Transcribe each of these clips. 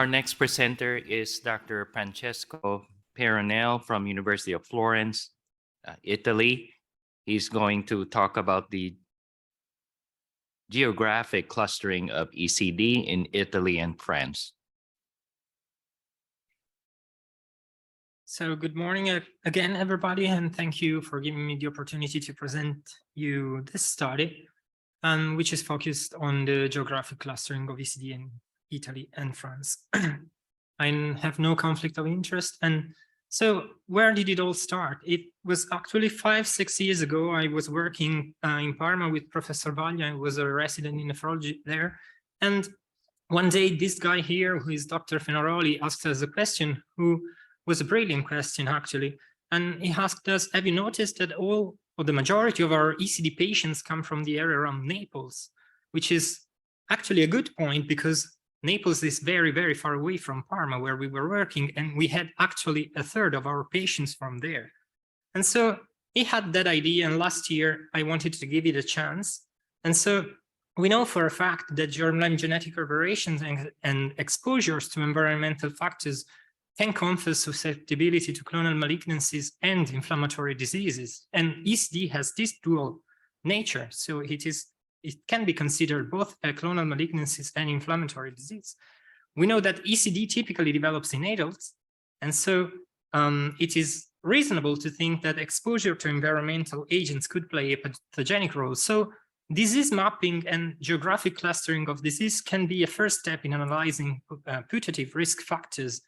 Our next presenter is Dr. Francesco Peyronel from University of Florence, Italy. He's going to talk about the geographic clustering of ECD in Italy and France. So good morning again, everybody, and thank you for giving me the opportunity to present you this study, which is focused on the geographic clustering of ECD in Italy and France. I have no conflict of interest. And so where did it all start? It was actually 5-6 years ago. I was working in Parma with Professor Vaglia. I was a resident in nephrology there. And one day, this guy here, who is Dr. Fenaroli, asked us a question, who was a brilliant question, actually. And he asked us, have you noticed that all or the majority of our ECD patients come from the area around Naples, which is actually a good point because Naples is very, very far away from Parma, where we were working, and we had actually a third of our patients from there. And so he had that idea, and last year I wanted to give it a chance. And so we know for a fact that germline genetic aberrations and exposures to environmental factors can confer susceptibility to clonal malignancies and inflammatory diseases. And ECD has this dual nature, so it can be considered both clonal malignancies and inflammatory disease. We know that ECD typically develops in adults, and so it is reasonable to think that exposure to environmental agents could play a pathogenic role. So disease mapping and geographic clustering of disease can be a first step in analyzing putative risk factors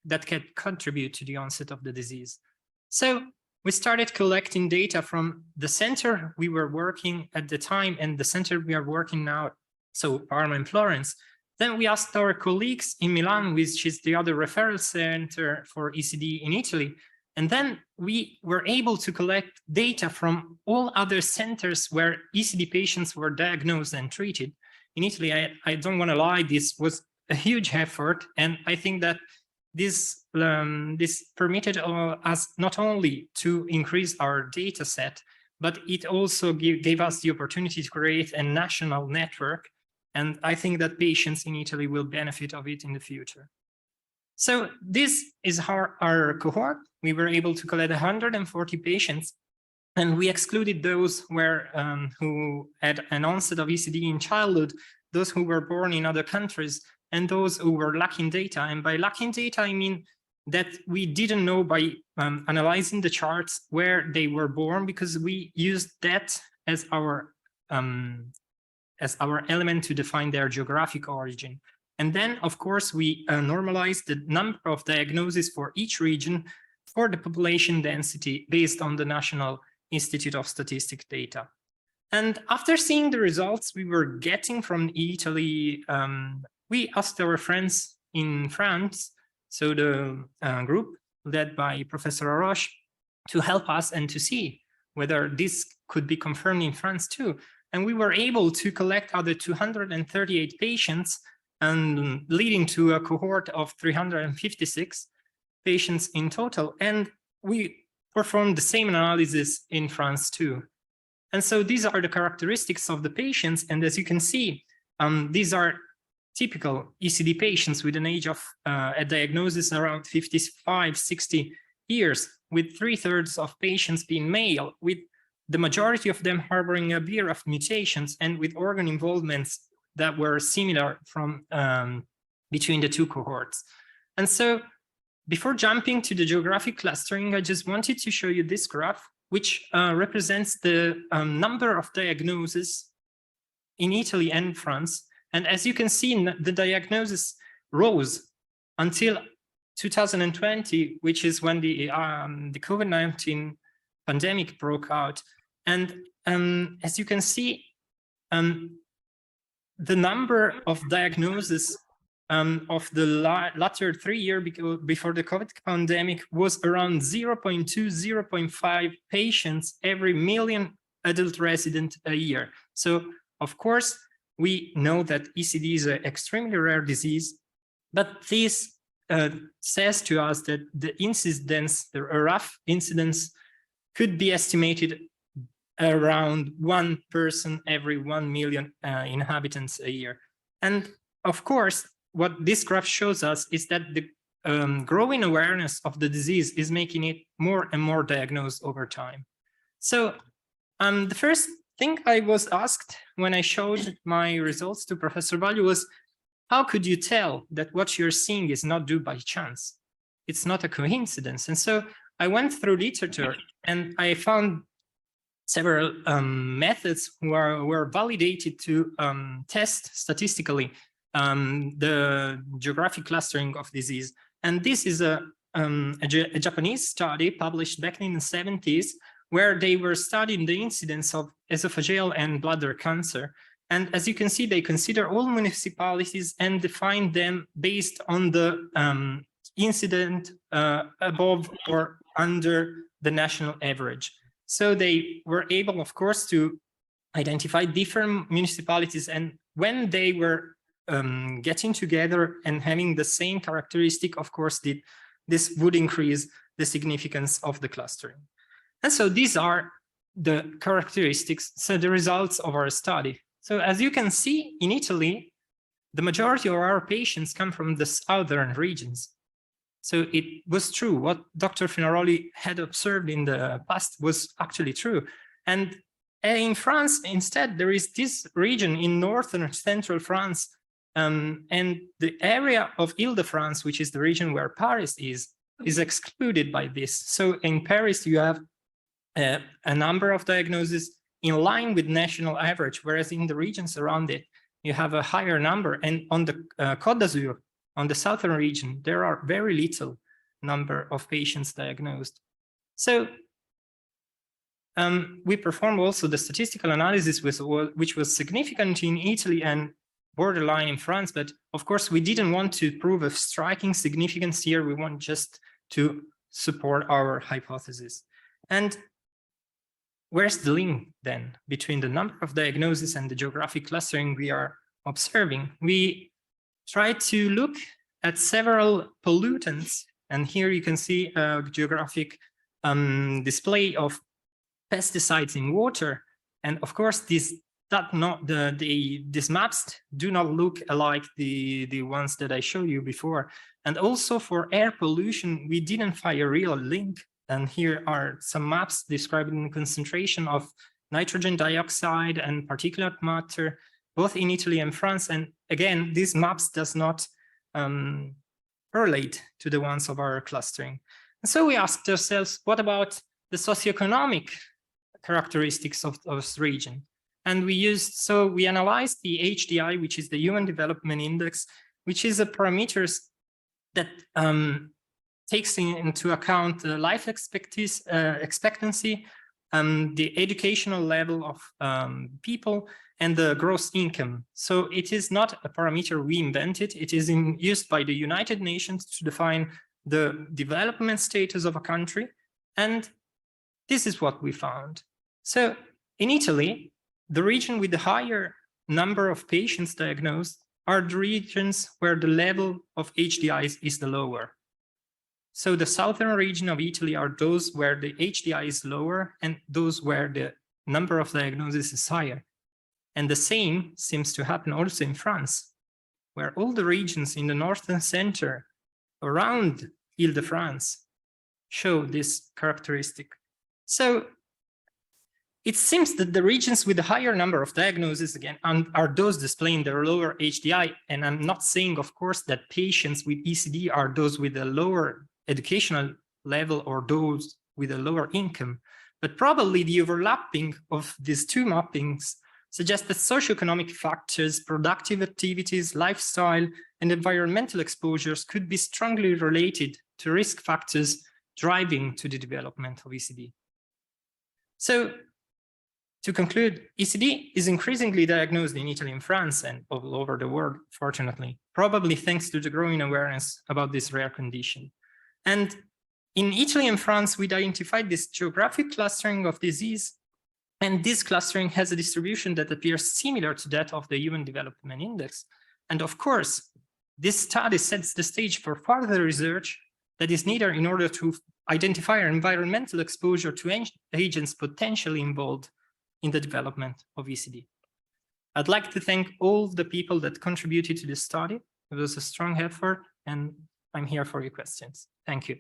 that can contribute to the onset of the disease. So we started collecting data from the center we were working at the time and the center we are working now, so Parma and Florence. Then we asked our colleagues in Milan, which is the other referral center for ECD in Italy. And then we were able to collect data from all other centers where ECD patients were diagnosed and treated. In Italy, I don't want to lie, this was a huge effort. And I think that this permitted us not only to increase our data set, but it also gave us the opportunity to create a national network. And I think that patients in Italy will benefit of it in the future. So this is our cohort. We were able to collect 140 patients, and we excluded those who had an onset of ECD in childhood, those who were born in other countries, and those who were lacking data. And by lacking data, I mean that we didn't know by analyzing the charts where they were born, because we used that as our element to define their geographic origin. And then, of course, we normalized the number of diagnoses for each region for the population density based on the National Institute of Statistics data. And after seeing the results we were getting from Italy, we asked our friends in France, so the group led by Professor Aroche, to help us and to see whether this could be confirmed in France too. And we were able to collect other 238 patients, and leading to a cohort of 356 patients in total. And we performed the same analysis in France too. And so these are the characteristics of the patients. And as you can see, these are typical ECD patients with an age of a diagnosis around 55, 60 years, with 3/3 of patients being male, with the majority of them harboring a BRAF mutations and with organ involvements that were similar from between the two cohorts. And so before jumping to the geographic clustering, I just wanted to show you this graph, which represents the number of diagnoses in Italy and France. And as you can see, the diagnosis rose until 2020, which is when the COVID-19 pandemic broke out. And as you can see, the number of diagnoses of the latter 3 years before the COVID pandemic was around 0.2, 0.5 patients every million adult resident a year. So, of course, we know that ECD is an extremely rare disease, but this says to us that the incidence, the rough incidence, could be estimated around 1 person every 1 million inhabitants a year. And of course, what this graph shows us is that the growing awareness of the disease is making it more and more diagnosed over time. So the first thing I was asked when I showed my results to Professor Valli was, how could you tell that what you're seeing is not due by chance? It's not a coincidence. And so I went through literature and I found several methods were validated to test statistically the geographic clustering of disease. And this is a Japanese study published back in the 70s, where they were studying the incidence of esophageal and bladder cancer. And as you can see, they consider all municipalities and define them based on the incident above or under the national average. So they were able, of course, to identify different municipalities. And when they were getting together and having the same characteristic, of course, this would increase the significance of the clustering. And so these are the characteristics, so the results of our study. So as you can see, in Italy, the majority of our patients come from the southern regions. So it was true. What Dr. Finaroli had observed in the past was actually true. And in France, instead, there is this region in northern and central France, and the area of Ile-de-France, which is the region where Paris is excluded by this. So in Paris, you have a number of diagnoses in line with national average, whereas in the regions around it, you have a higher number. And on the Côte d'Azur, on the southern region, there are very little number of patients diagnosed. So we performed also the statistical analysis, which was significant in Italy and borderline in France. But of course, we didn't want to prove a striking significance here. We want just to support our hypothesis. And where's the link then between the number of diagnoses and the geographic clustering we are observing? We tried to look at several pollutants, and here you can see a geographic display of pesticides in water. And of course, these maps do not look alike the ones that I showed you before. And also for air pollution, we didn't find a real link. And here are some maps describing the concentration of nitrogen dioxide and particulate matter, both in Italy and France. And again, these maps does not correlate to the ones of our clustering. And so we asked ourselves, what about the socioeconomic characteristics of this region? And we analyzed the HDI, which is the Human Development Index, which is a parameter that takes into account the life expectancy, the educational level of people, and the gross income. So it is not a parameter we invented. It is used by the United Nations to define the development status of a country. And this is what we found. So in Italy, the region with the higher number of patients diagnosed are the regions where the level of HDI is the lower. So the southern region of Italy are those where the HDI is lower and those where the number of diagnoses is higher. And the same seems to happen also in France, where all the regions in the northern center around Ile-de-France show this characteristic. So it seems that the regions with the higher number of diagnoses, again, are those displaying their lower HDI. And I'm not saying, of course, that patients with ECD are those with a lower educational level or those with a lower income, but probably the overlapping of these two mappings suggests that socioeconomic factors, productive activities, lifestyle, and environmental exposures could be strongly related to risk factors driving to the development of ECD. So to conclude, ECD is increasingly diagnosed in Italy and France and all over the world, fortunately, probably thanks to the growing awareness about this rare condition. And in Italy and France, we identified this geographic clustering of disease, and this clustering has a distribution that appears similar to that of the Human Development Index. And of course, this study sets the stage for further research that is needed in order to identify environmental exposure to agents potentially involved in the development of ECD. I'd like to thank all the people that contributed to this study, It was a strong effort, and I'm here for your questions. Thank you.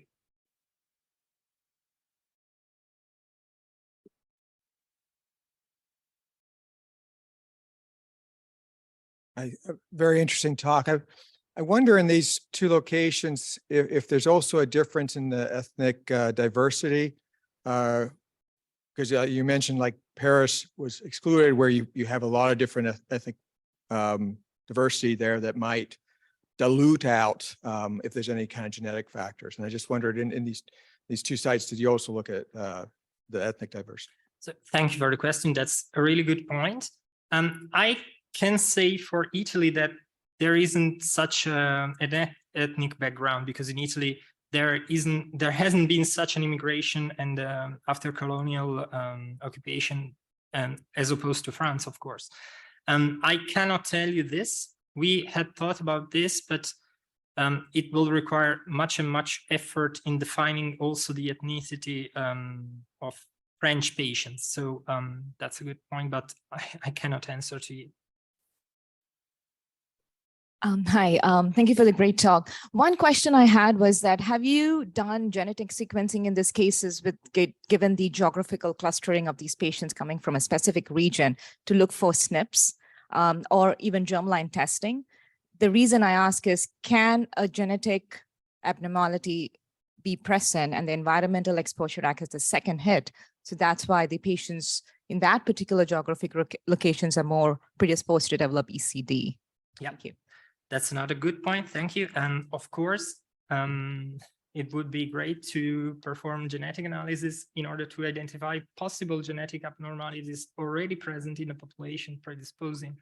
A very interesting talk. I wonder in these two locations if there's also a difference in the ethnic diversity, because you mentioned like Paris was excluded, where you have a lot of different ethnic diversity there that might dilute out if there's any kind of genetic factors. And I just wondered in these two sites, did you also look at the ethnic diversity? So thank you for the question. That's a really good point. I can say for Italy that there isn't such an ethnic background, because in Italy there hasn't been such an immigration and after colonial occupation, as opposed to France, of course. I cannot tell you this. We had thought about this, but it will require much effort in defining also the ethnicity of French patients. So that's a good point, but I cannot answer to you. Hi, thank you for the great talk. One question I had was that, have you done genetic sequencing in these cases given the geographical clustering of these patients coming from a specific region to look for SNPs or even germline testing? The reason I ask is, can a genetic abnormality be present and the environmental exposure act as the second hit? So that's why the patients in that particular geographic locations are more predisposed to develop ECD. Yeah. Thank you. That's another good point. Thank you. And of course, it would be great to perform genetic analysis in order to identify possible genetic abnormalities already present in a population predisposing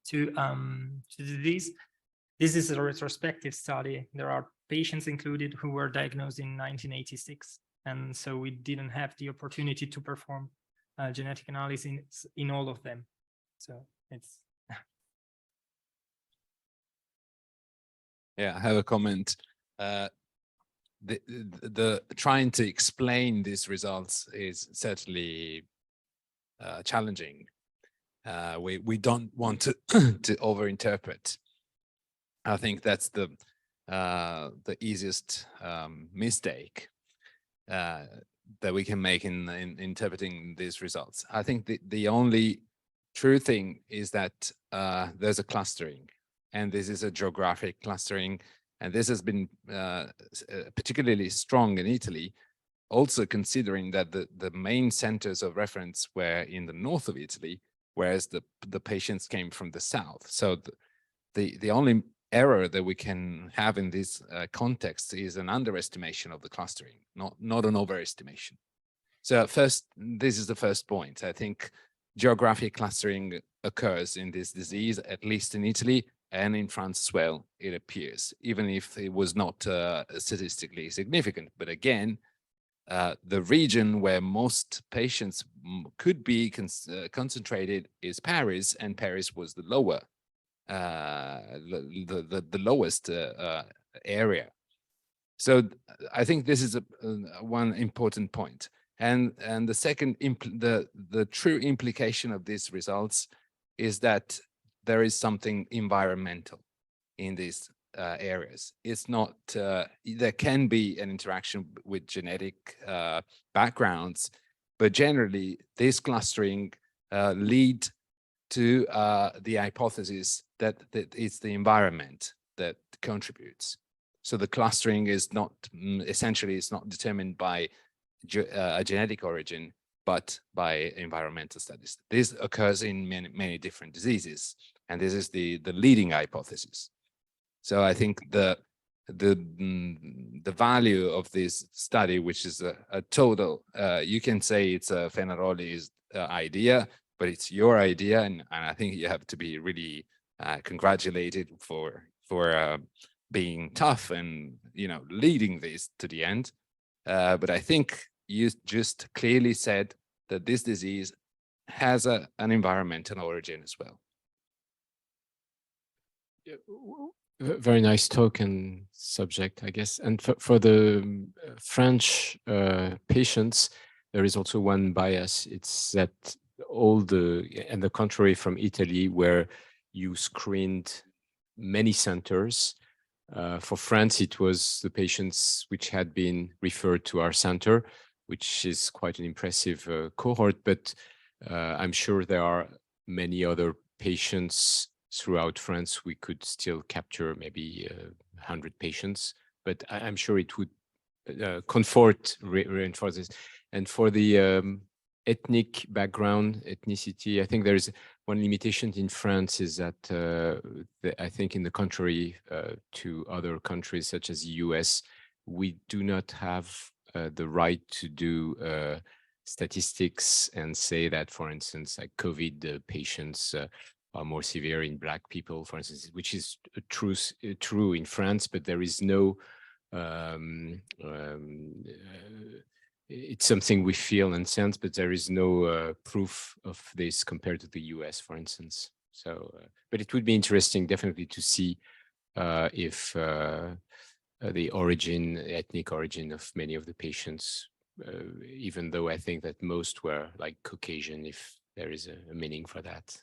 to disease. This is a retrospective study. There are patients included who were diagnosed in 1986. And so we didn't have the opportunity to perform genetic analysis in all of them. So it's... Yeah, I have a comment. The trying to explain these results is certainly challenging. We don't want to to overinterpret. I think that's the easiest mistake that we can make in interpreting these results. I think the only true thing is that there's a clustering. And this is a geographic clustering, and this has been particularly strong in Italy, also considering that the main centers of reference were in the north of Italy, whereas the patients came from the south. So the only error that we can have in this context is an underestimation of the clustering, not an overestimation. So first, this is the first point. I think geographic clustering occurs in this disease, at least in Italy, and in France as well, it appears, even if it was not statistically significant. But again, the region where most patients could be concentrated is Paris, and Paris was the lower, the lowest area. So I think this is one important point. And the second, the true implication of these results is that there is something environmental in these areas. It's not, there can be an interaction with genetic backgrounds, but generally this clustering lead to the hypothesis that it's the environment that contributes. So the clustering is not, essentially it's not determined by a genetic origin, but by environmental studies. This occurs in many different diseases, and this is the leading hypothesis. So I think the value of this study, which is a total, you can say it's a Fenaroli's idea, but it's your idea, and I think you have to be really congratulated for being tough and leading this to the end. But I think you just clearly said that this disease has an environmental origin as well. Very nice talk and subject, I guess. And for the French patients, there is also one bias. It's that and the contrary from Italy, where you screened many centers. For France, it was the patients which had been referred to our center, which is quite an impressive cohort, but I'm sure there are many other patients throughout France. We could still capture maybe 100 patients, but I'm sure it would reinforce this. And for the ethnic background, ethnicity, I think there's one limitation in France is that I think in the contrary to other countries such as the US, we do not have the right to do statistics and say that, for instance, like COVID patients are more severe in Black people, for instance, which is true in France, but there is no it's something we feel and sense, but there is no proof of this compared to the US, for instance. So, but it would be interesting definitely to see if the ethnic origin of many of the patients, even though I think that most were like Caucasian, if there is a meaning for that.